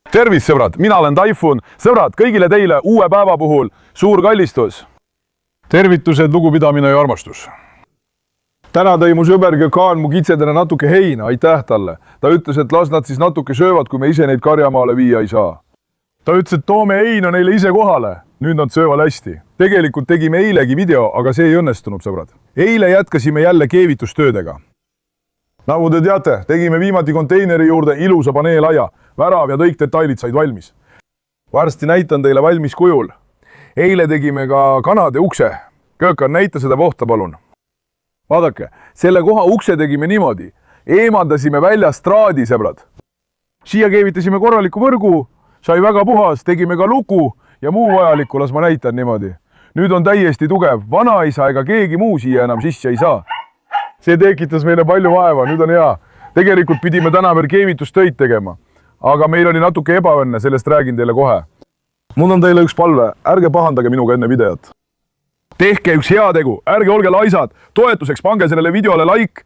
Tervist, sõbrad, mina olen Taifun. Sõbrad, kõigile teile uue päeva puhul suur kallistus. Tervitused, lugupidamine ja armastus. Täna tõi mu sõber Gökhan mu kitsedele natuke heina, aitäh talle. Ta ütles, et las nad siis natuke söövad, kui me ise neid karjamaale viia ei saa. Ta ütles, et toome heina neile ise kohale. Nüüd nad söövad hästi. Tegelikult tegime eilegi video, aga see ei õnnestunud, sõbrad. Eile jätkasime jälle keevitustöödega. Nagu te teate, tegime viimati konteineri juurde ilusa paneelaia. Värav ja kõik detailid said valmis. Varsti näitan teile valmis kujul. Eile tegime ka kanade ukse. Gökhan, näita seda kohta, palun. Vaadake, selle koha ukse tegime niimoodi. Eemaldasime välja straadi, sõbrad. Siia keevitasime korraliku võrgu, sai väga puhas, tegime ka luku ja muu vajalikku, las ma näitan niimoodi. Nüüd on täiesti tugev. Vanaisa ega keegi muu siia enam sisse ei saa. See tekitas meile palju vaeva, nüüd on hea. Tegelikult pidime täna veel keevitustöid tegema. Aga meil oli natuke ebaõnne, sellest räägin teile kohe. Mul on teile üks palve, ärge pahandage minuga enne videot. Tehke üks heategu, ärge olge laisad, toetuseks pange sellele videole like.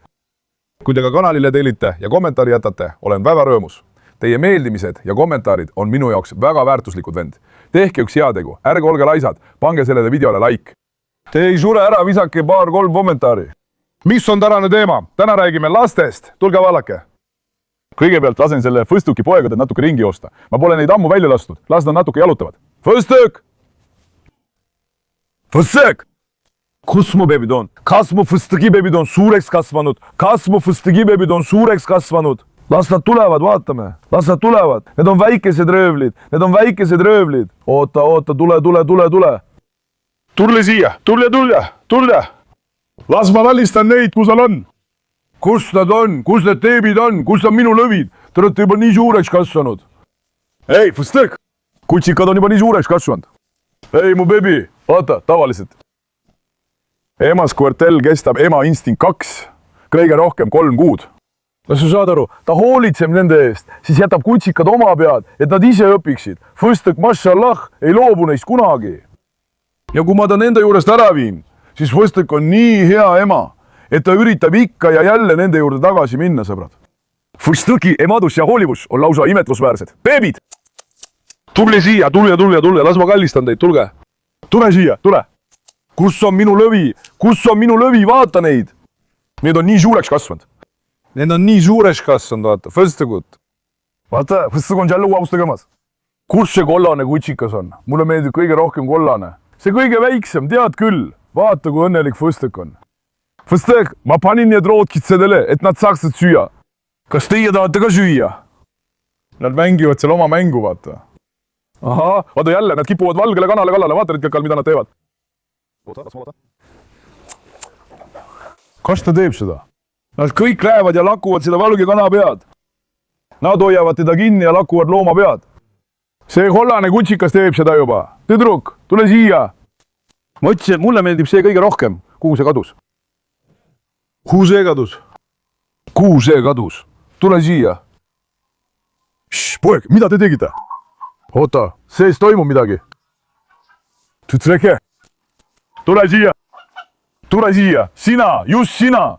Kui te ka kanalile tellite ja kommentaari jätate, olen väga rõõmus. Teie meeldimised ja kommentaarid on minu jaoks väga väärtuslikud, vend. Tehke üks heategu, ärge olge laisad, pange sellele videole like. Te ei sure ära, visake paar-kolm kommentaari. Mis on tänane teema? Täna räägime lastest, tulge vaadake. Kõigepealt lasen selle Fõstuki poegadel natuke ringi joosta. Ma pole neid ammu välja lastud. Las nad natuke jalutavad. Fõstuk! Fõstuk! Kus mu bebid on? Kas mu Fõstuki bebid on suureks kasvanud? Kas mu Fõstuki bebid on suureks kasvanud? Las nad tulevad, vaatame. Las nad tulevad. Need on väikesed röövlid. Need on väikesed röövlid. Oota, tule. Tule siia. Tule. Las ma välistan neid, kus nad on. Kus nad on? Kus need teebid on? Kus on minu lõvid? Te olete juba nii suureks kasvanud. Ei, Fõstuk! Kutsikad on juba nii suureks kasvanud. Ei, mu bebi. Vaata, tavaliselt. Emas kvartell kestab ema instinkt 2. Kõige rohkem 3 kuud. Kas sa saad aru? Ta hoolitseb nende eest. Siis jätab kutsikad oma pead, et nad ise õpiksid. Fõstuk, mashallah, ei loobu neist kunagi. Ja kui ma ta nende juurest ära viin, siis Fõstuk on nii hea ema, et ta üritab ikka ja jälle nende juurde tagasi minna, sõbrad. Fõstuki emadus ja hoolivus on lausa imetlusväärsed. Beebid! Tule siia, tule, las ma kallistan teid, tulge. Tule siia, tule. Kus on minu lõvi? Vaata neid. Need on nii suureks kasvanud, vaata. Fõstukut. Vaata, Fõstuk on jälle uuausta kõmas. Kus see kollane kutsikas on? Mulle meeldib kõige rohkem kollane. See kõige väiksem, tead küll. Vaata, kui õnnelik Fõstuk on. Fõstuk, ma panin need roodkitsedele, et nad saaksid süüa. Kas teie tahate ka süüa? Nad mängivad seal oma mängu, vaata. Aha, vaata jälle, nad kipuvad valgele kanale kallale. Vaata nüüd, mida nad teevad. Kas ta teeb seda? Nad kõik lähevad ja lakuvad seda valge kana pead. Nad hoiavad teda kinni ja lakuvad looma pead. See kollane kutsikas teeb seda juba. Tüdruk, tule siia. Ma ütlesin, et mulle meeldib see kõige rohkem. Kuhu see kadus? Kuhu see kadus? Tule siia. Poeg, mida te tegite? Oota, sees toimub midagi. Tütreke. Tule siia. Sina, just sina.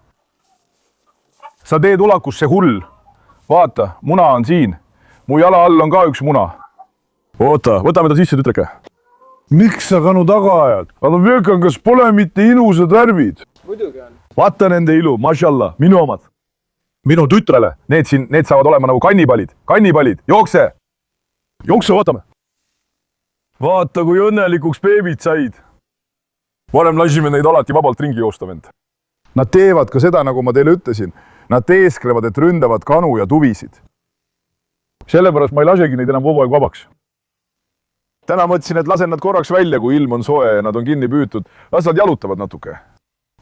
Sa teed ulakusse hull. Vaata, muna on siin. Mu jala all on ka üks muna. Oota, võtame ta sisse, tütreke. Miks sa kanu taga ajad? Aga Gökhan, kas pole mitte ilusad värvid? Muidugi on. Vaata nende ilu, mashallah, minu omad. Minu tütrele, need saavad olema nagu kannipalid, jookse, vaatame. Vaata, kui õnnelikuks beebid said. Varem lasime neid alati vabalt ringi joosta, vend. Nad teevad ka seda, nagu ma teile ütlesin. Nad teesklevad, et ründavad kanu ja tuvisid. Sellepärast ma ei lasegi neid enam kogu aeg vabaks. Täna mõtlesin, et lasen nad korraks välja, kui ilm on soe ja nad on kinni püütud. Las nad jalutavad natuke.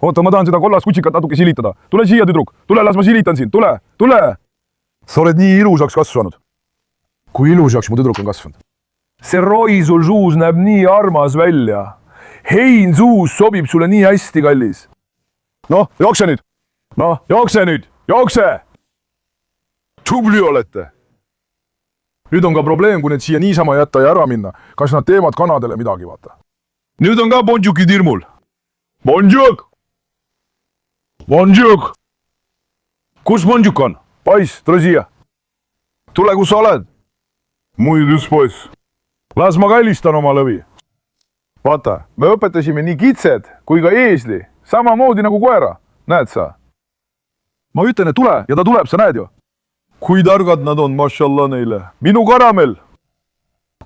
Oota, ma tahan seda kollast kutsikat natuke silitada. Tule siia, tüdruk. Tule, las ma silitan sind. Tule. Sa oled nii ilusaks kasvanud. Kui ilusaks mu tüdruk on kasvanud. See roi sul suus näeb nii armas välja. Hein suus sobib sulle nii hästi, kallis. Noh, jookse nüüd. Jookse! Tubli olete. Nüüd on ka probleem, kui need siia niisama jätta ja ära minna. Kas nad teevad kanadele midagi, vaata. Nüüd on ka Bonjukid hirmul. Bonjuk! Kus Bonjuk on? Poiss, tule siia. Tule, kus sa oled? muidus poiss. Las ma kallistan oma lõvi. Vaata, me õpetasime nii kitsed kui ka eesli, samamoodi nagu koera. Näed sa? Ma ütlen, et tule ja ta tuleb, sa näed ju. Kui targad nad on, mashallah neile. Minu karamell.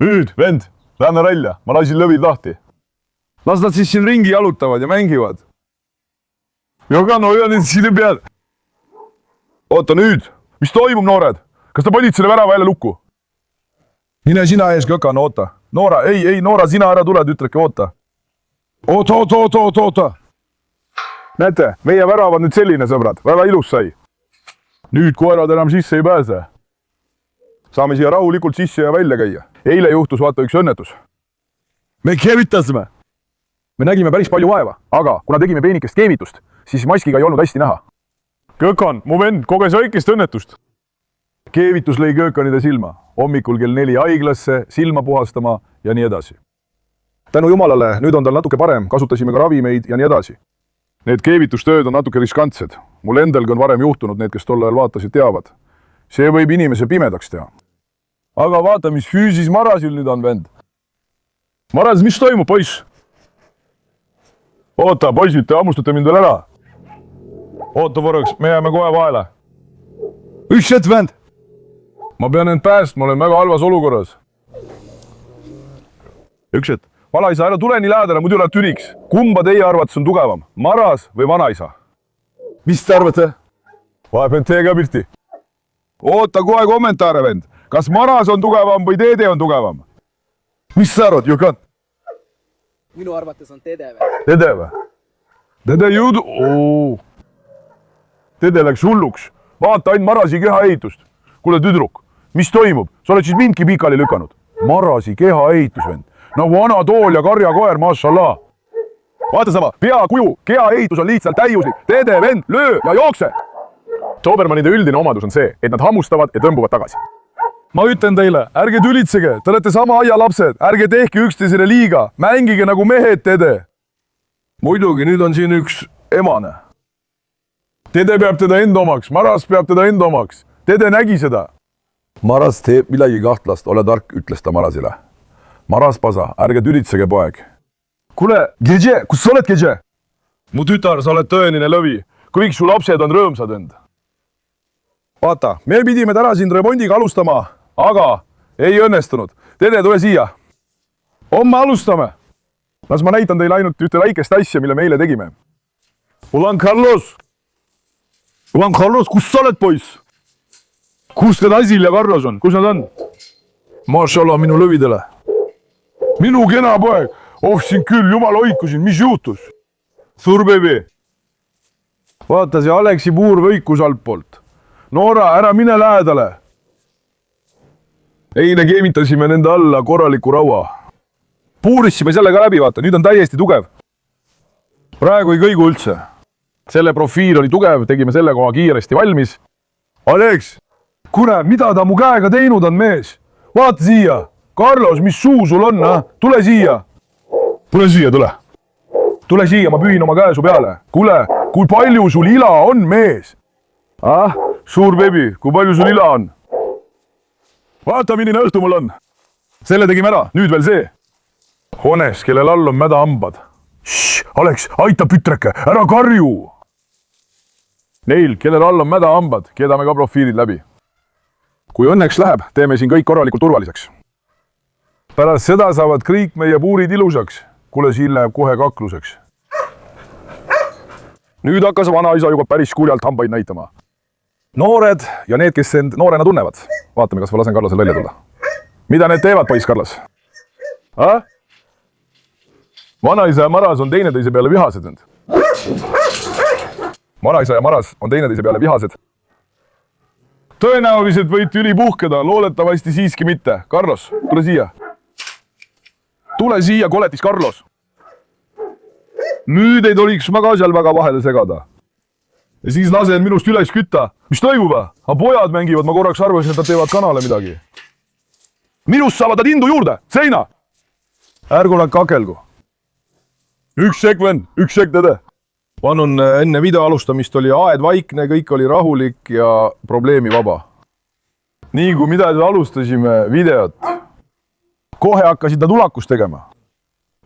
Nüüd, vend, lähme välja, ma lasin lõvid lahti. Las nad siis siin ringi jalutavad ja mängivad. Jogan, hoia nüüd siin peal. Oota nüüd, mis toimub, noored? Kas ta panid selle värava jälle lukku? Mine sina ees, Kökan, oota. Noora, ei, Noora, sina ära tuled, ütleke, oota. Oota. Näete, meie värav on nüüd selline, sõbrad, väga ilus sai. Nüüd koerad enam sisse ei pääse. Saame siia rahulikult sisse ja välja käia. Eile juhtus vaata üks õnnetus. Me keevitasime. Me nägime päris palju vaeva, aga kuna tegime peenikest keevitust, siis maskiga ei olnud hästi näha. Kökan, mu vend koges väikest õnnetust. Keevitus lõi Kökanide silma. Hommikul kell 4 haiglasse, silma puhastama ja nii edasi. Tänu jumalale, nüüd on tal natuke parem, kasutasime ka ravimeid ja nii edasi. Need keevitustööd on natuke riskantsed. Mul endelgi on varem juhtunud, need, kes tol ajal vaatasid, teavad. See võib inimese pimedaks teha. Aga vaata, mis füüsis Marasil nüüd on, vend. Maras, mis toimub, poiss? Oota, poisid, te hammustate mind veel ära. Oota korraks, me jääme kohe vahele. Üks hetk, vend. Ma pean end päästma, olen väga halvas olukorras. Üks hetk. Vanaisa, ära tule nii lähedale, muidu lähed türiks. Kumba teie arvates on tugevam? Maras või vanaisa? Mis te arvate? Vahepeal tee ka pilti. Oota kohe kommentaare, vend. Kas Maras on tugevam või Dede on tugevam? Mis sa arvad, Jukan? Minu arvates on Dede või? Dede või? Dede jõudu... Dede läks hulluks. Vaata ainult Marasi keha ehitust. Kuule, tüdruk, mis toimub? Sa oled siis mindki pikali lükanud. Marasi keha ehitus, vend. Nagu Anatool ja karjakoer, mashallah. Vaata sama, peakuju, keha ehitus on lihtsalt täiuslik. Dede, vend, löö ja jookse. Dobermanide üldine omadus on see, et nad hammustavad ja tõmbuvad tagasi. Ma ütlen teile, ärge tülitsege, te olete sama aia lapsed, ärge tehke üksteisele liiga, mängige nagu mehed, Dede. Muidugi, nüüd on siin üks emane. Dede peab teda enda omaks, Maras peab teda enda omaks. Dede nägi seda. Maras teeb midagi kahtlast, ole tark, ütles ta Marasile. Maras pasa, ärge tülitsege, poeg. Kuule, Gege, kus sa oled, Gege? Mu tütar, sa oled tõeline lõvi. Kõik su lapsed on rõõmsad end. Vaata, me pidime täna siin remondiga alustama, aga ei õnnestunud. Dede, tule siia. Homme alustame. Las ma näitan teile ainult ühte väikest asja, mille me eile tegime. Juan Carlos, kus sa oled, poiss? Kus need Asil ja Carlos on? Kus nad on? Mashallah, minu lõvidele. Minu kena poeg. Oh, siin küll, jumal hoikusin, mis juhtus? Suur beebi. Vaata, see Aleksi puur võikus altpoolt. Noora, ära mine lähedale. Eile keemitasime nende alla korraliku raua. Puurissime selle ka läbi, vaata, nüüd on täiesti tugev. Praegu ei kõigu üldse. Selle profiil oli tugev, tegime selle koha kiiresti valmis. Aleks, kuule, mida ta mu käega teinud on, mees? Vaata siia. Carlos, mis suu sul on, ha? Tule siia. Tule siia, tule. Tule siia, ma pühin oma käe su peale. Kuule, kui palju sul ila on, mees? Ah, suur beebi, kui palju sul ila on? Vaata, milline õhtu mul on. Selle tegime ära, nüüd veel see. Hones, kellel all on mädahambad. Aleks, aita pütreke, ära karju. Neil, kellel all on mädahambad, keedame ka profiilid läbi. Kui õnneks läheb, teeme siin kõik korralikult turvaliseks. Pärast seda saavad kõik meie puurid ilusaks. Kuule, siin läheb kohe kakluseks. Nüüd hakkas vanaisa juba päris kurjalt hambaid näitama. Noored ja need, kes end noorena tunnevad. Vaatame, kas ma lasen Carlosel välja tulla. Mida need teevad, poiss Carlos? Vanaisa ja Maras on teineteise peale vihased. Vanaisa ja Maras on teineteise peale vihased. Tõenäoliselt võid üli puhkeda, loodetavasti siiski mitte. Carlos, tule siia. Tule siia, koletis Carlos. Nüüd ei tohiks ma ka seal väga vahele segada. Ja siis lasen minust üles kütta. Mis toimub? Aga pojad mängivad, ma korraks arvasin, et nad teevad kanale midagi. Minust saavad nad indu juurde, seina! Ärgu nad kakelgu. Üks sek, vend, üks sek, Dede. Pannun enne video alustamist oli aed vaikne, kõik oli rahulik ja probleemi vaba. nii kui mida alustasime videot, kohe hakkasid nad ulakus tegema.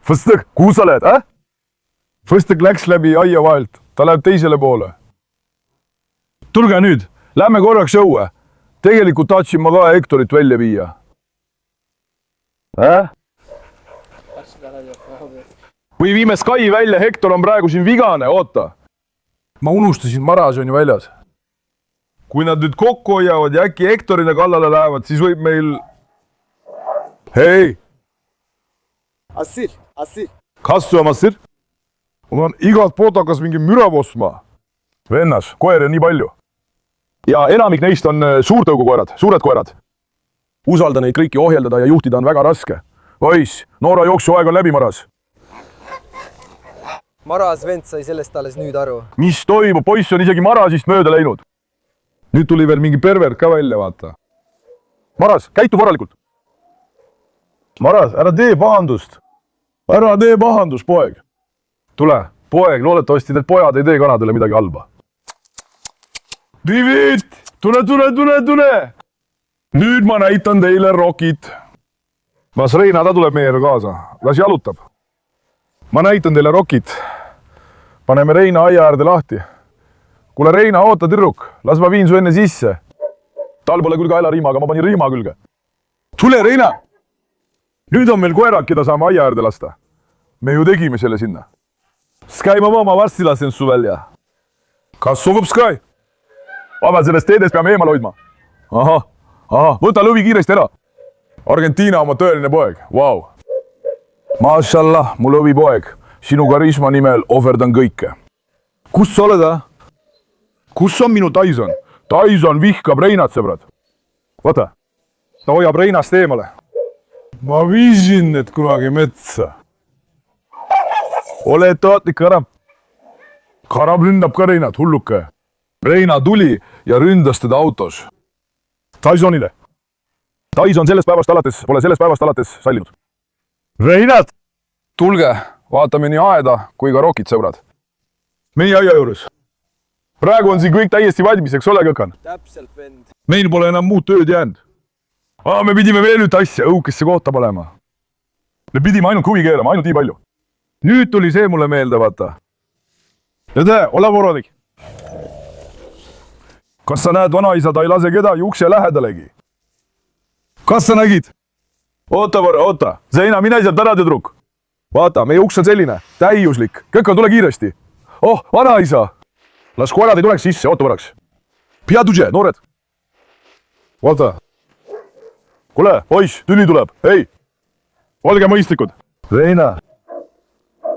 Fõstõk, kuhu sa oled, Fõstõk läks läbi aia vahelt, ta läheb teisele poole. Tulge nüüd, lähme korraks õue. Tegelikult tahtsin ma ka Hektorit välja viia. Või viime Sky välja, Hektor on praegu siin vigane, oota. Ma unustasin, Maras on ju väljas. Kui nad nüüd kokku hoiavad ja äkki Hektorile kallale lähevad, siis võib meil... Hei! Assir. Kas su Assir? Mul on igalt poolt hakkas mingi müra vosma. Vennas, koeri on nii palju. Ja enamik neist on suurtõugukoerad, suured koerad. Usalda neid kõiki ohjeldada ja juhtida on väga raske. Poiss, noora jooksuaeg on läbi, Maras. Maras vend sai sellest alles nüüd aru. Mis toimub? Poiss on isegi Marasist mööda läinud. Nüüd tuli veel mingi pervert ka välja, vaata. Maras, käitu korralikult. Maras, ära tee pahandust. Ära tee pahandust, poeg. Tule, poeg, loodetavasti need pojad ei tee kanadele midagi halba. David, tule! Nüüd ma näitan teile Rockit. Mas Reina, ta tuleb meiega kaasa. Las jalutab. Ma näitan teile Rockit. Paneme Reina aia äärde lahti. Kuule Reina, oota tüdruk, las ma viin su enne sisse. Tal pole küll kaelariima, aga ma panin riima külge. Tule Reina! Nüüd on meil koerad, keda saame aia äärde lasta. Me ju tegime selle sinna. Sky, ma varsti lasen su välja. Kas sobib Sky? Vabalt sellest teedest peame eemal hoidma. Ahah, võta lõvi kiiresti ära. Argentiina oma tõeline poeg, vau. Mashallah, mu lõvi poeg. Sinu karisma nimel ohverdan kõike. Kus sa oled, Kus on minu Tyson? Tyson vihkab Reinat, sõbrad. Vaata, ta hoiab Reinast eemale. Ma viisin need kunagi metsa. Ole ettevaatlik, Karab. Karab ründab ka Reinat, hulluke. Reina tuli ja ründas teda autos. Tysonile. Tyson pole sellest päevast alates sallinud. Reinat! Tulge, vaatame nii aeda kui ka Rockit, sõbrad. Meie aia juures. Praegu on siin kõik täiesti valmis, eks ole, Kõkan? Täpselt, vend. Meil pole enam muud tööd jäänud. Me pidime veel nüüd asja õukesse kohta panema. Me pidime ainult huvi keerama, ainult nii palju. Nüüd tuli see mulle meelde, vaata. Ja tee, ole vorodik. Kas sa näed, vanaisa, ta ei lase kedagi ukse lähedalegi? Kas sa nägid? Oota. Zeina, mine sealt ära, tüdruk. Vaata, meie uks on selline, täiuslik. Kõkan, tule kiiresti. Oh, vanaisa. Las koerad ei tuleks sisse, oota korraks. Piadudže, noored. Vaata. Kuule, poiss, tüli tuleb. Hei, olge mõistlikud. Reina.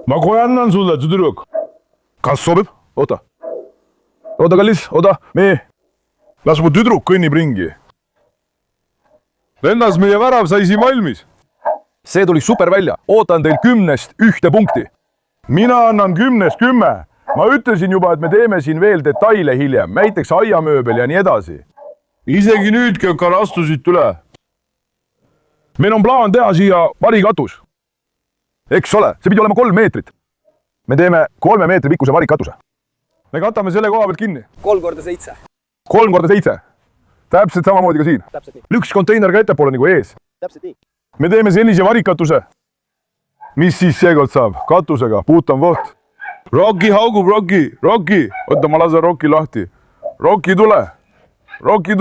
Ma kohe annan sulle, tüdruk. Kas sobib? Oota, kallis, oota. Las mu tüdruk kõnnib ringi. Vennas, meie värav sai siin valmis. See tuli super välja. Ootan teil 10-st 1 punkti. Mina annan 10-st 10. Ma ütlesin juba, et me teeme siin veel detaile hiljem, näiteks aiamööbel ja nii edasi. Isegi nüüd, Kökar, astusid üle. Meil on plaan teha siia varikatus. Eks ole, see pidi olema 3 meetrit. Me teeme 3 meetri pikkuse varikatuse. Me katame selle koha pealt kinni. 3x7. 3x7. Täpselt samamoodi ka siin. Üks konteiner ka ettepoole nagu ees. Täpselt nii. Me teeme sellise varikatuse. Mis siis seekord saab? Katusega, puutan voht. Rocky haugub, Rocky. Oota, ma lasen Rocky lahti. Rocky, tule. Rocky.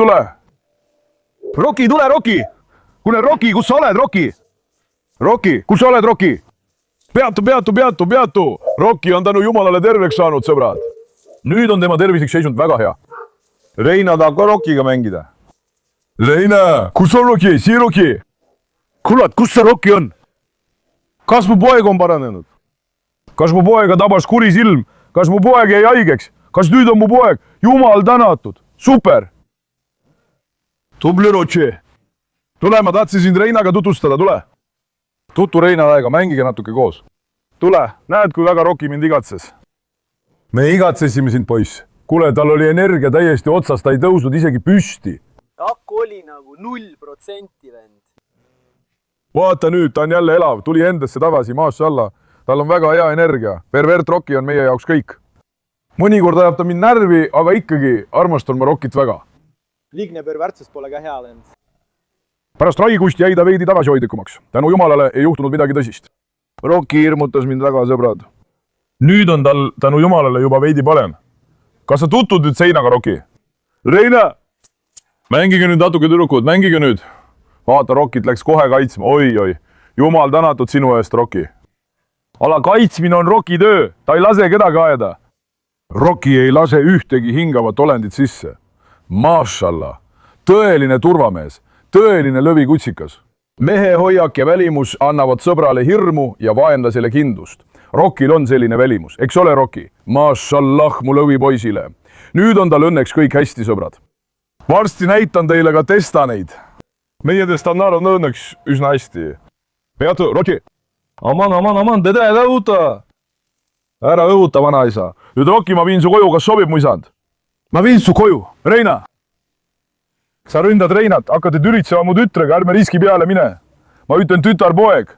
Kuule, Rocky, kus sa oled, Rocky? Rocky, kus sa oled, Rocky? Peatu. Rocky on tänu jumalale terveks saanud, sõbrad. Nüüd on tema tervislik seisund väga hea. Reina tahab ka Rockiga mängida. Reina, kus on Rocky? Sii Rocky. Kuule, kus see Rocky on? Kas mu poeg on paranenud? Kas mu poega tabas kuri silm? Kas mu poeg jäi haigeks? Kas nüüd on mu poeg? Jumal tänatud. Super. Tubli Rocky. Tule, ma tahtsin sind Reinaga tutvustada, tule. Tuttu Reinaga, mängige natuke koos. Tule, näed, kui väga Rocky mind igatses. Me igatsesime sind, poiss. Kuule, tal oli energia täiesti otsas, ta ei tõusnud isegi püsti. Aku oli nagu 0% vend. Vaata nüüd, ta on jälle elav, tuli endasse tagasi, maashallah. Tal on väga hea energia. Pervert Rocky on meie jaoks kõik. Mõnikord ajab ta mind närvi, aga ikkagi armastan ma Rockit väga. Liigne pöörvärtsus pole ka hea vend. Pärast haigust jäi ta veidi tagasihoidlikumaks. Tänu jumalale ei juhtunud midagi tõsist. Rocki hirmutas mind väga, sõbrad. Nüüd on tal tänu jumalale juba veidi parem. Kas sa tutvud nüüd seinaga, Rocki? Reina! Mängige nüüd natuke tüdrukud, mängige nüüd. Vaata, Rockit läks kohe kaitsma. Oi. Jumal tänatud sinu eest, Rocki. Ala kaitsmine on Rocki töö. Ta ei lase kedagi ajada. Rocki ei lase ühtegi hingavat olendit sisse. Maashallah. Tõeline turvamees. Tõeline lõvikutsikas. Mehe hoiak ja välimus annavad sõbrale hirmu ja vaenlasele kindlust. Rockil on selline välimus. Eks ole, Rocki? Maashallah mu lõvipoisile. Nüüd on tal õnneks kõik hästi, sõbrad. Varsti näitan teile ka testaneid. Meie testanar on õnneks üsna hästi. Peatu, Rocki! Aman, teda ei õhuta! Ära õhuta, vanaisa. Nüüd, Rocki, ma viin su koju, kas sobib, mu isand? Ma viin su koju. Reina! Sa ründad Reinat, hakkad üritsema mu tütrega, ärme riski peale mine. Ma ütlen tütar-poeg.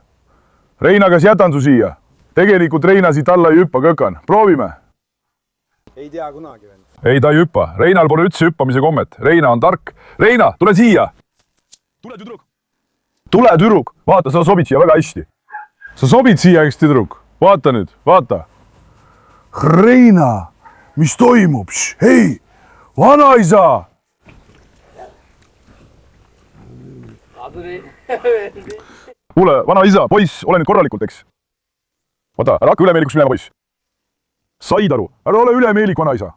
Reina, kas jätan su siia? Tegelikult Reina siit alla ei hüppa, kõkan. Proovime. Ei tea kunagi vend. Ei, ta ei hüppa. Reinal pole üldse hüppamise kommet. Reina on tark. Reina, tule siia! Tule, tüdruk! Tule, tüdruk! Vaata, sa sobid siia väga hästi. Sa sobid siia, eks, tüdruk? Vaata nüüd, vaata. Reina, mis toimub? Hei, vanaisa! Kuule, vanaisa, poiss, ole nüüd korralikult, eks? Oota, ära hakka ülemeelikuks minema, poiss. Said aru, ära ole ülemeelik, vanaisa.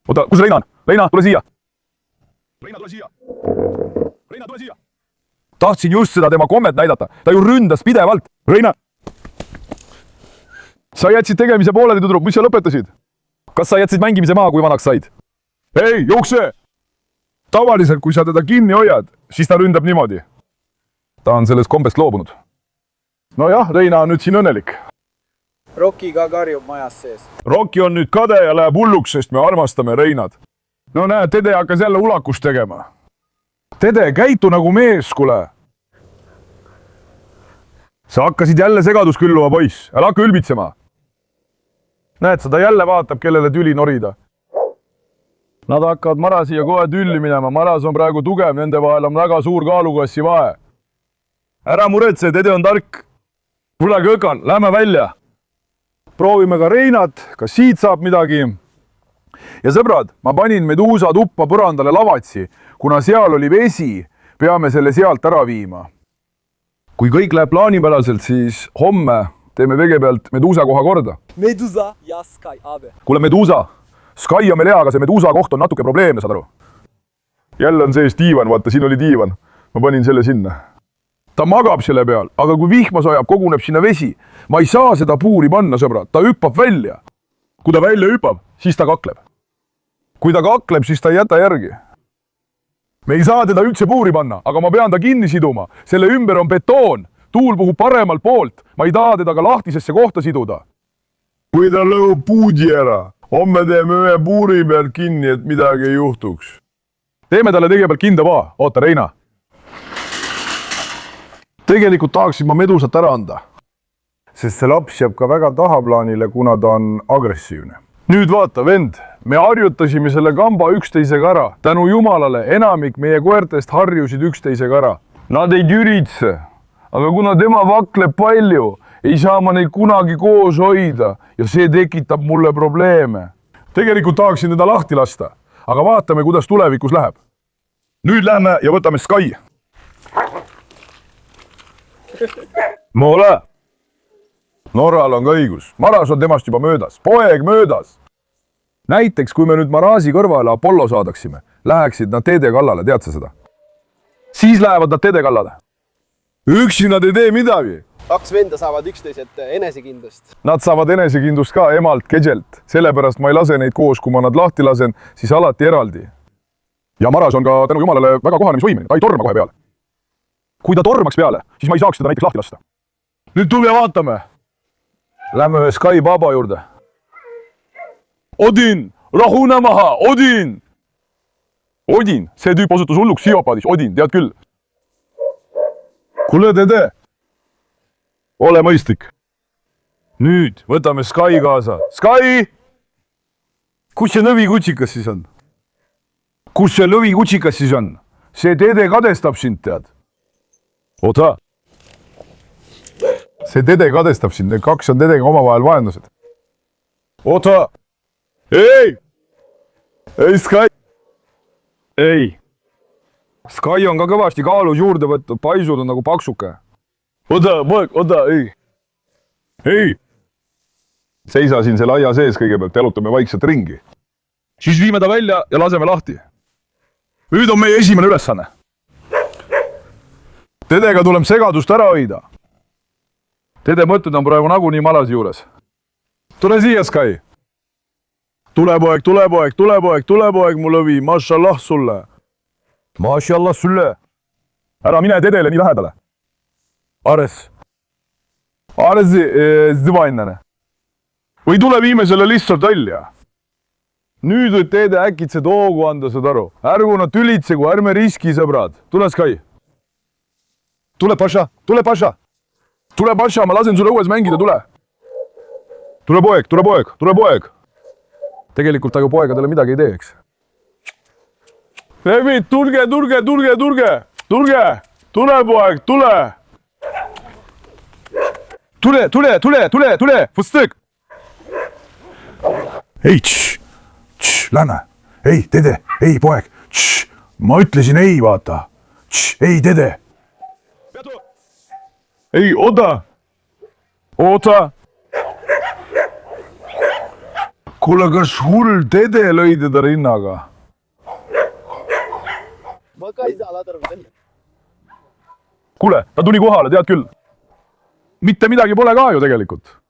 Oota, kus Reina on? Reina, tule siia. Reina, tule siia. Reina, tule siia. Tahtsin just seda tema kommet näidata. Ta ju ründas pidevalt. Reina! Sa jätsid tegemise pooleli, tüdruk, mis sa lõpetasid? Kas sa jätsid mängimise maha, kui vanaks said? Ei, jookse! Tavaliselt, kui sa teda kinni hoiad, siis ta ründab niimoodi. Ta on sellest kombest loobunud. Nojah, Reina on nüüd siin õnnelik. Rocki ka karjub majas sees. Rocki on nüüd kade ja läheb hulluks, sest me armastame Reinad. No näed, Tede hakkas jälle ulakust tegema. Tede, käitu nagu mees, kule. Sa hakkasid jälle segadus külluma, poiss. Ära hakka ülbitsema. Näed, sa ta jälle vaatab, kellele tüli norida. Nad hakkavad Marasi ja kohe tülli minema. Maras on praegu tugev, nende vahel on väga suur kaalukassi vahe. Ära muretse, Tede on tark. Tule, kõkan, lähme välja. Proovime ka Reinat, kas siit saab midagi. Ja sõbrad, ma panin Meduusa tuppa põrandale lavatsi. Kuna seal oli vesi, peame selle sealt ära viima. Kui kõik läheb plaanipäraselt, siis homme teeme vege pealt Meduusa koha korda. Medusa ja Sky, abe. Kuule, Meduusa. Sky on meil hea, aga see Meduusa koht on natuke probleemne, saad aru? Jälle on sees diivan, vaata, siin oli diivan. Ma panin selle sinna. Ta magab selle peal, aga kui vihma sajab, koguneb sinna vesi. Ma ei saa seda puuri panna, sõbrad. Ta hüppab välja. Kui ta välja hüppab, siis ta kakleb. Kui ta kakleb, siis ta ei jäta järgi. Me ei saa teda üldse puuri panna, aga ma pean ta kinni siduma. Selle ümber on betoon. Tuul puhub paremalt poolt. Ma ei taha teda ka lahtisesse kohta siduda. Kui ta lõhub puudi ära, homme teeme ühe puuri pealt kinni, et midagi ei juhtuks. Teeme talle kõigepealt kinda paa. Oota, Reina. Tegelikult tahaksin ma Medusat ära anda. Sest see laps jääb ka väga tahaplaanile, kuna ta on agressiivne. Nüüd vaata, vend, me harjutasime selle kamba üksteisega ära. Tänu jumalale, enamik meie koertest harjusid üksteisega ära. Nad ei türitse, aga kuna tema vakleb palju, ei saa ma neid kunagi koos hoida ja see tekitab mulle probleeme. Tegelikult tahaksin teda lahti lasta, aga vaatame, kuidas tulevikus läheb. Nüüd lähme ja võtame Sky. Mole! Norral on ka õigus. Maras on temast juba möödas. Poeg möödas. Näiteks, kui me nüüd Marasi kõrvale Apollo saadaksime, läheksid nad Tede kallale, tead sa seda? Siis lähevad nad Tede kallale. Üksi nad ei tee midagi. Kaks venda saavad üksteiselt enesekindlust. Nad saavad enesekindlust ka emalt, kedželt. Sellepärast ma ei lase neid koos, kui ma nad lahti lasen, siis alati eraldi. Ja Maras on ka tänu jumalale väga kohanemisvõimeline. Ta ei torma kohe peale. Kui ta tormaks peale, siis ma ei saaks teda näiteks lahti lasta. Nüüd tule vaatame. Lähme ühe Sky Baba juurde. Odin, rahune maha, Odin! Odin, see tüüp osutus hulluks siopaadis. Odin, tead küll. Kuule, Tede. Ole mõistlik. Nüüd võtame Sky kaasa. Sky! Kus see nõvi kutsikas siis on? kus see lõvikutsikas siis on? See Dede kadestab sind, tead. oota. see Dede kadestab sind, need kaks on Dedega omavahel vaenlased. oota. ei! ei, Sky! ei! Sky on ka kõvasti kaalus juurde võtnud, paisud on nagu paksuke. oota, poeg, oota, ei! ei! seisa siin selle aia sees kõigepealt, jalutame vaikselt ringi. Siis viime ta välja ja laseme lahti. Nüüd on meie esimene ülesanne. Dedega tuleb segadust ära hoida. Dede mõtted on praegu nagunii malasi juures. Tule siia, Sky. Tule poeg, tule poeg, tule poeg, tule poeg, mu lõvi, mašallah sulle. Mašallah sulle. Ära mine Dedele nii lähedale. Ares. Aresi, zdivainane. Või tule viime selle lihtsalt välja. Nüüd võib Dede äkitsed hoogu anda, saad aru. Ärgu nad tülitsegu, ärme riski, sõbrad. Tule, Sky. Tule, Paša, tule, Paša. Tule, Paša, ma lasen sulle õues mängida, tule. Tule, poeg, tule, poeg, tule, poeg. Tegelikult ta ju poegadele midagi ei tee, eks. David, tulge, tulge, tulge, tulge. Tulge, tule, poeg, tule. Tule, tule, tule, tule, tule, Fustõk. Ei, lähme. Ei, Dede, ei, poeg. Ma ütlesin ei, vaata. Ei, Dede. Ei, oota. Oota. Kuule, kas hull Dede lõi teda rinnaga? Ma ka ei saa ladarmi välja. Kuule, ta tuli kohale, tead küll. Mitte midagi pole ka ju tegelikult.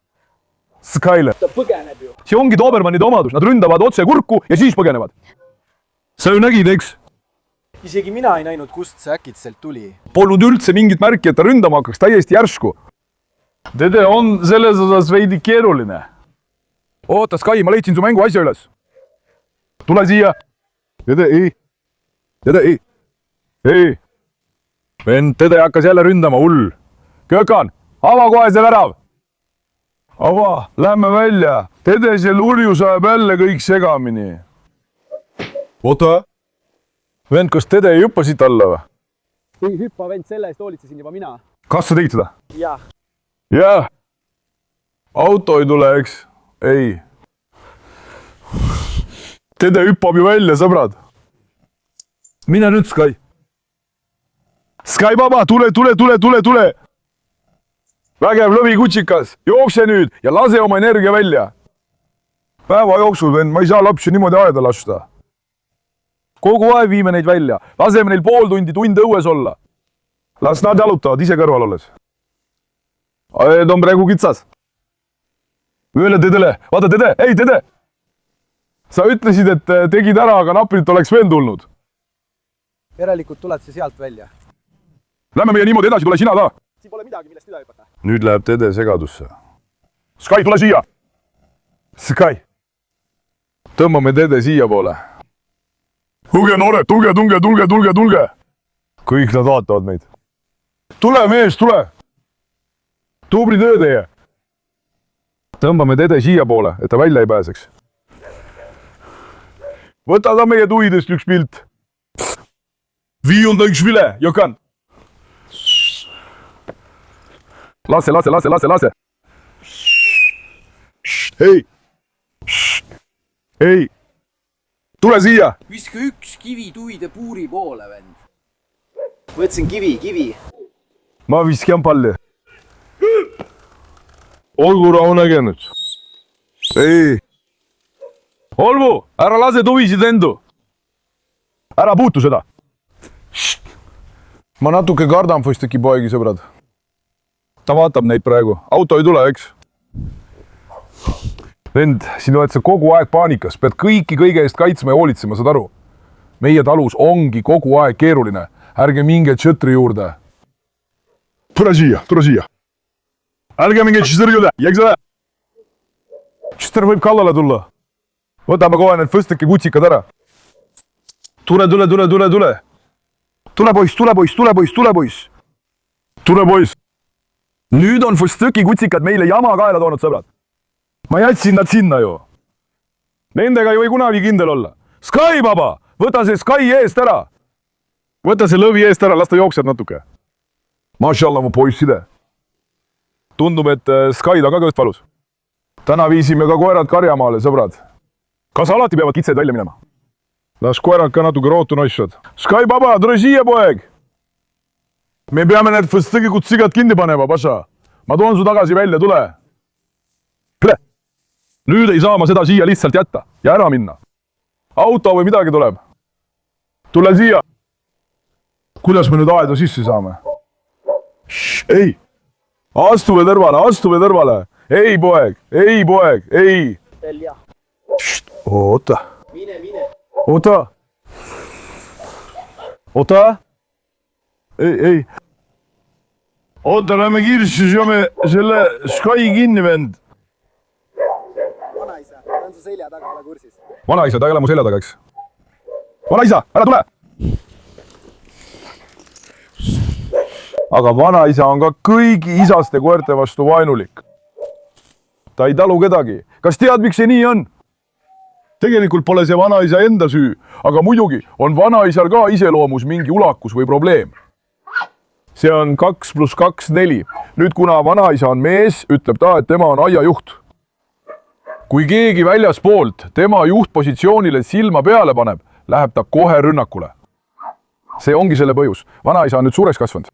Skyle. Ta põgeneb ju. See ongi Dobermannide omadus, nad ründavad otse kurku ja siis põgenevad. Sa ju nägid, eks? Isegi mina ei näinud, kust see äkitselt tuli. Polnud üldse mingit märki, et ta ründama hakkaks täiesti järsku. Dede on selles osas veidi keeruline. Oota, Sky, ma leidsin su mängu asja üles. Tule siia. Dede, ei. Dede, ei. Ei. Vend, Dede hakkas jälle ründama, hull. Kökan, ava kohe see värav. Ava, lähme välja. Dede see lurjus ajab jälle kõik segamini. Oota. Vend, kas Dede ei hüppa siit alla või? Ei hüppa, vend, selle eest hoolitsesin juba mina. Kas sa tegid seda? Jah. Jah. Auto ei tule, eks? Ei. Dede hüppab ju välja, sõbrad. Mine nüüd, Sky. Sky baba, tule, tule, tule, tule, tule. Vägev lõvikutsikas, jookse nüüd ja lase oma energia välja. Päeva jooksul, vend, ma ei saa lapsi niimoodi aeda lasta. Kogu aeg viime neid välja. Laseme neil pool tundi, tund õues olla. Las nad jalutavad ise kõrval olles. Need on praegu kitsas. Öelle Dedele. Vaata, Dede, ei, Dede. Sa ütlesid, et tegid ära, aga napilt oleks veel tulnud. Järelikult tuled sa sealt välja. Lähme meie niimoodi edasi, tule sina ta. Siin pole midagi, millest üle hüpata. Nüüd läheb Dede segadusse. Sky, tule siia. Sky. Tõmbame Dede siia poole. Tulge, noored, tulge, tulge, tulge, tulge, tulge. Kõik nad vaatavad meid. Tule, mees, tule. Tubli töö teie. Tõmbame Dede siia poole, et ta välja ei pääseks. Võta ta meie tuidest üks pilt. Viiunda üks vile, Jokan. Lase, lase, lase, lase, lase. Ei. Ei. Tule siia. Viska üks kivi tuide puuri poole, vend. Võtsin kivi. Ma viskan palli. Olgu rahunäge nüüd. Ei. Olgu, ära lase tuvisid lendu. Ära puutu seda. Ma natuke kardan Fustõki poegi, sõbrad. Ta vaatab neid praegu. Auto ei tule, eks? Vend, siin oled sa kogu aeg paanikas. Pead kõiki kõige eest kaitsma ja hoolitsema, saad aru? Meie talus ongi kogu aeg keeruline. Ärge minge tšõtri juurde. Tule siia. Ärge minge tšõtri juurde, jäksele? Tšõtr võib kallale tulla. Võtame kohe need Fustõki kutsikad ära. Tule. Tule, poiss. Tule, poiss. Nüüd on Fustõki kutsikad meile jama kaela toonud, sõbrad. Ma jätsin nad sinna ju. Nendega ei või kunagi kindel olla. Sky, baba, võta see Sky eest ära. võta see lõvi eest ära, las ta jookseb natuke. Mašallah, mu poisside. Tundub, et Sky'd on ka kõht valus. Täna viisime ka koerad karjamaale, sõbrad. Kas alati peavad kitsed välja minema? Las koerad ka natuke rootu noissad. Sky baba, tule siia, poeg! Me peame need fõstegikut sigad kinni panema, Paša. Ma toon su tagasi välja, tule. Tule! Nüüd ei saa ma seda siia lihtsalt jätta ja ära minna. Auto või midagi tuleb. Tule siia. Kuidas me nüüd aeda sisse saame? Ei! Astuve tõrvale. Ei, poeg, ei. Oota. Mine. Oota. Ei. Oota, lähme kiiresti, seome selle Sky kinni, vend. Vanaisa, ta on su selja taga, ole kursis. Vanaisa, ta ei ole mu selja taga, eks? Vanaisa, ära tule! Aga vanaisa on ka kõigi isaste koerte vastu vaenulik. Ta ei talu kedagi. Kas tead, miks see nii on? Tegelikult pole see vanaisa enda süü, aga muidugi on vanaisal ka iseloomus mingi ulakus või probleem. See on 2 + 2 = 4. Nüüd, kuna vanaisa on mees, ütleb ta, et tema on aiajuht. Kui keegi väljaspoolt tema juhtpositsioonile silma peale paneb, läheb ta kohe rünnakule. See ongi selle põhjus. Vanaisa on nüüd suureks kasvanud.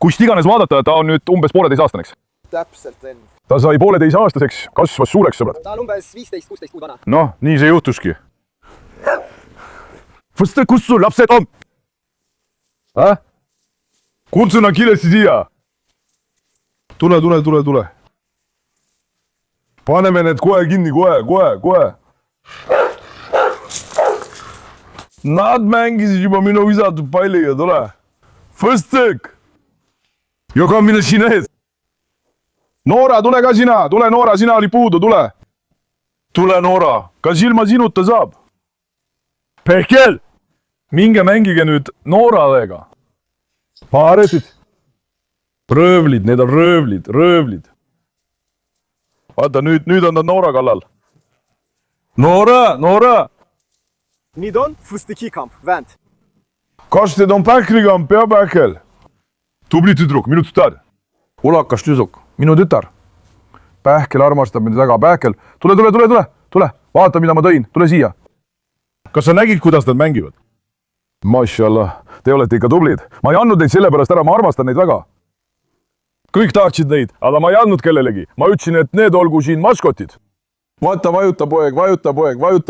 Kust iganes vaadata, ta on nüüd umbes 1,5-aastaseks. Täpselt, vend. Ta sai 1,5-aastaseks, kasvas suureks, sõbrad. Ta on umbes 15-16 kuud vana. Noh, nii see juhtuski. Kus sul lapsed on? Kutsu nad kiiresti siia. Tule. Paneme need kohe kinni, kohe. Nad mängisid juba minu visatud palliga, tule. Fõstek! Joka on mine sina ees. Noora, tule ka sina. Tule, Noora, sina oli puudu, tule. Tule, Noora. Kas ilma sinuta saab? Pehkel! Minge mängige nüüd Nooradega. Paaresid. Röövlid, need on röövlid. Vaata, nüüd on ta Noora kallal. Noora! Nüüd on fustiki-kamp, vend. Kas teed on pähkrikamp, ja Pähkel? Tubli tüdruk, minu tütar. Ulakas tüdruk, minu tütar. Pähkel armastab mind väga. Pähkel, tule. Vaata, mida ma tõin, tule siia. Kas sa nägid, kuidas nad mängivad? Mašallah, te olete ikka tublid. Ma ei andnud neid sellepärast ära, ma armastan neid väga. Kõik tahtsid neid, aga ma ei andnud kellelegi. Ma ütlesin, et need olgu siin maskotid. Vaata, vajuta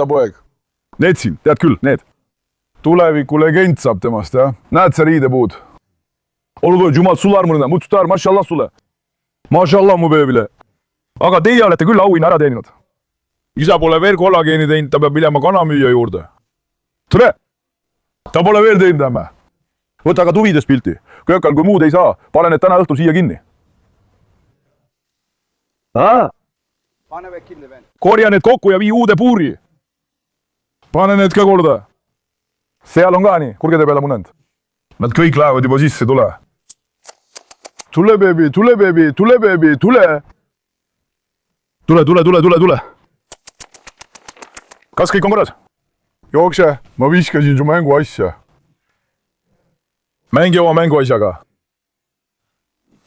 poeg. Need siin, tead küll, need. Tuleviku legend saab temast, jah? Näed see riidepuud? Olu jumal sular mõnda, mu tütar, mašallah sulle. Mašallah mu beebile. Aga teie olete küll auhinna ära teeninud. Isa pole veel kollageeni teinud, ta peab minema kanamüüja juurde. Tere! Ta pole veel teinud, lämme. Võta ka tuvides pilti. Köökal, kui muud ei saa, pane need täna õhtul siia kinni. Pane veel kinni, vend. Korja need kokku ja vii uude puuri. Pane need ka korda. Seal on ka nii, kurgede peale munend. Nad kõik lähevad juba sisse, tule. Tule, beebi. Tule. Kas kõik on korras? Jookse, ma viskasin su mänguasja. Mängi oma mänguasjaga.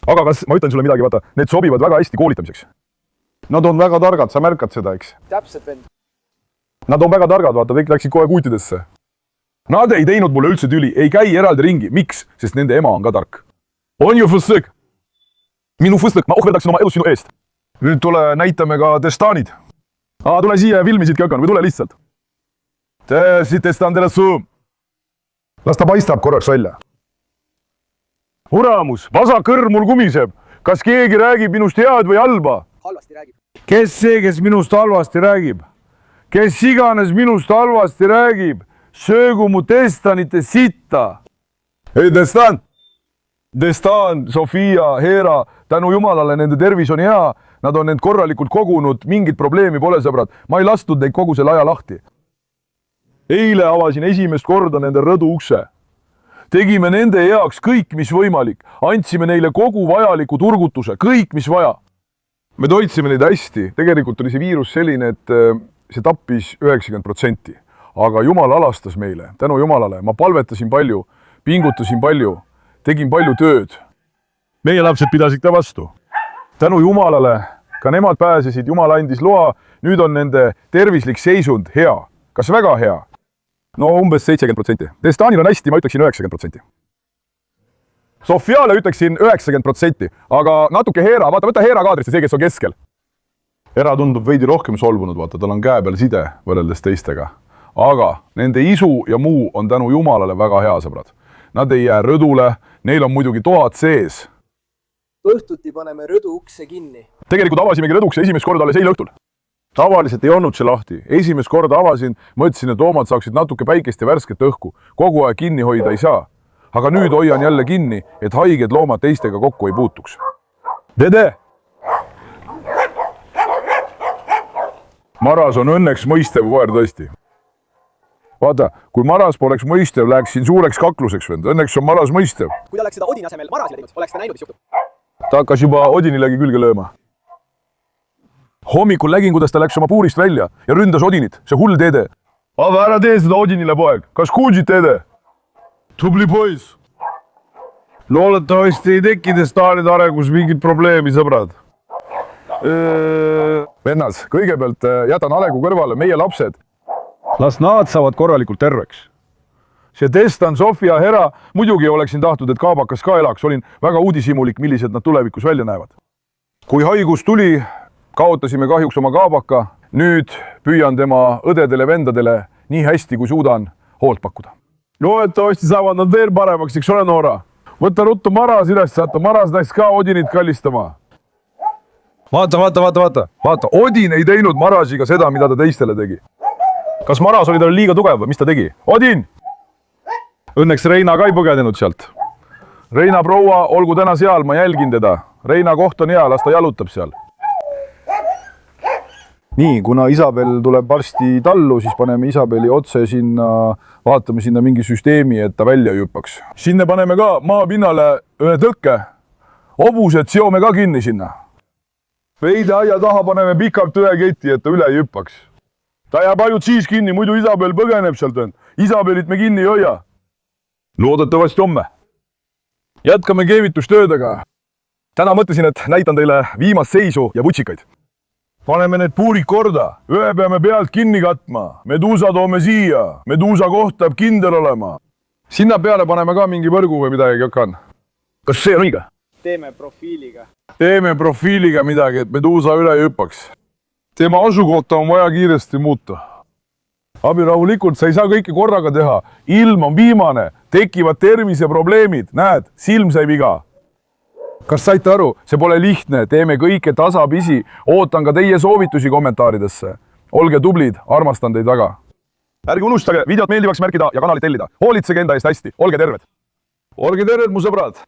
Aga kas, ma ütlen sulle midagi, vaata, need sobivad väga hästi koolitamiseks. Nad on väga targad, sa märkad seda, eks? Täpselt, vend. Nad on väga targad, vaata, kõik läksid kohe kuutidesse. Nad ei teinud mulle üldse tüli, ei käi eraldi ringi. Miks? Sest nende ema on ka tark. On ju fõstek? Minu fõstek, ma ohverdaksin oma elus sinu eest. Nüüd tule näitame ka testanid. Tule siia ja filmisid kökan või tule lihtsalt. Siit testan teile suu. Las ta paistab korraks välja. Uramus, vasak kõrv mul kumiseb. Kas keegi räägib minust head või halba? Halvasti räägib. Kes see, kes minust halvasti räägib? Kes iganes minust halvasti räägib, söögu mu testanite sitta. Ei, testan! Destan, Sofia, Heera, tänu jumalale, nende tervis on hea. Nad on end korralikult kogunud, mingit probleemi pole, sõbrad. Ma ei lastud neid kogu selle aja lahti. Eile avasin esimest korda nende rõdu ukse. Tegime nende heaks kõik, mis võimalik. Andsime neile kogu vajaliku turgutuse, kõik, mis vaja. Me toitsime neid hästi. Tegelikult oli see viirus selline, et see tappis 90%. aga Jumal alastas meile, tänu Jumalale. Ma palvetasin palju, pingutasin palju, tegin palju tööd. Meie lapsed pidasid ta vastu. Tänu Jumalale, ka nemad pääsesid, Jumal andis loa, nüüd on nende tervislik seisund hea. Kas väga hea? No umbes 70%. Destanil on hästi, ma ütleksin 90%. Sofiale ütleksin 90%, aga natuke Heera, vaata, võta Heera kaadrisse, see, kes on keskel. Hera tundub veidi rohkem solvunud, vaata, tal on käe peal side võrreldes teistega. Aga nende isu ja muu on tänu Jumalale väga hea, sõbrad. Nad ei jää rõdule, neil on muidugi toad sees. Õhtuti paneme rõdu ukse kinni. Tegelikult avasimegi rõdukse esimest korda alles eile õhtul. Tavaliselt ei olnud see lahti. Esimest korda avasin, mõtlesin, et loomad saaksid natuke päikest ja värsket õhku. Kogu aeg kinni hoida ei saa. Aga nüüd hoian jälle kinni, et haiged loomad teistega kokku ei puutuks. Dede! Maras on õnneks mõistev koer tõesti. Vaata, kui Maras poleks mõistev, läheks siin suureks kakluseks vend. Õnneks on Maras mõistev. Kui ta oleks seda Odini asemel Marasile teinud, oleks ta näinud, mis juhtub. Ta hakkas juba Odinilegi külge lööma. Hommikul nägin, kuidas ta läks oma puurist välja ja ründas Odinit. See hull Dede. Aga ära tee seda Odinile, poeg. Kas kuulsid, Dede? Tubli poiss. Loodetavasti ei tekkida staaride arengus mingit probleemi, sõbrad. Vennas, kõigepealt jätan Alegu kõrvale, meie lapsed. Las nad saavad korralikult terveks. See Destan, Sofia, Hera, muidugi oleksin tahtnud, et kaabakas ka elaks. Olin väga uudishimulik, millised nad tulevikus välja näevad. Kui haigus tuli, kaotasime kahjuks oma kaabaka. Nüüd püüan tema õdedele, vendadele nii hästi, kui suudan hoolt pakkuda. Loodetavasti saavad nad veel paremaks, eks ole, Noora? Võtta ruttu Maras üles saata. Maras näiks ka Odinit kallistama. Vaata. Odin ei teinud Marasiga seda, mida ta teistele tegi. Kas Maras oli tal liiga tugev või mis ta tegi? Odin! Õnneks Reina ka ei põgenenud sealt. Reina proua, olgu täna seal, ma jälgin teda. Reina koht on hea, las ta jalutab seal. Nii, kuna Isabel tuleb varsti tallu, siis paneme Isabeli otse sinna, vaatame sinna mingi süsteemi, et ta välja hüppaks. Sinne paneme ka maapinnale ühe tõkke. Obused seome ka kinni sinna. Veide aia taha paneme pikalt ühe keti, et ta üle ei hüppaks. Ta jääb ainult siis kinni, muidu Isabel põgeneb sealt. Isabelit me kinni ei hoia. Loodetavasti homme. Jätkame keevitustöödega. Täna mõtlesin, et näitan teile viimast seisu ja vutsikaid. Paneme need puurid korda. Ühe peame pealt kinni katma. Meduusa toome siia. Meduusa koht peab kindel olema. Sinna peale paneme ka mingi võrgu või midagi hakan. Kas see on õige? Teeme profiiliga midagi, et Meduusa üle ei hüppaks. Tema asukohta on vaja kiiresti muuta. Abi, rahulikult, sa ei saa kõike korraga teha. Ilm on viimane, tekivad terviseprobleemid. Näed, silm sai viga. Kas saite aru? See pole lihtne, teeme kõike tasapisi. Ootan ka teie soovitusi kommentaaridesse. Olge tublid, armastan teid väga. Ärge unustage videot meeldivaks märkida ja kanalit tellida. Hoolitsege enda eest hästi, olge terved. Olge terved, mu sõbrad!